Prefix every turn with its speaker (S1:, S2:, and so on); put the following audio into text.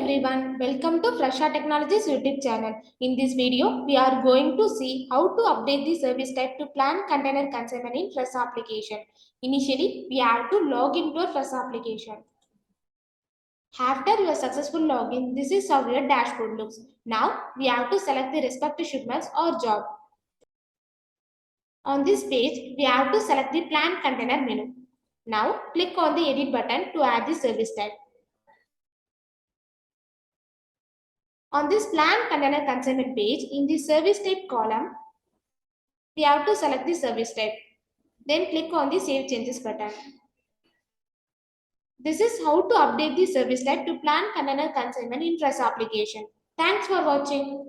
S1: everyone, welcome to Fresa Technologies YouTube channel. In this video, we are going to see how to update the service type to plan container consignment in Fresa application. Initially, we have to log into a Fresa application. After your successful login, this is how your dashboard looks. Now, we have to select the respective shipments or job. On this page, we have to select the plan container menu. Now, click on the edit button to add the service type. On this plan container consignment page, in the service type column, we have to select the service type. Then click on the Save Changes button. This is how to update the service type to plan container consignment in Fresa application. Thanks for watching.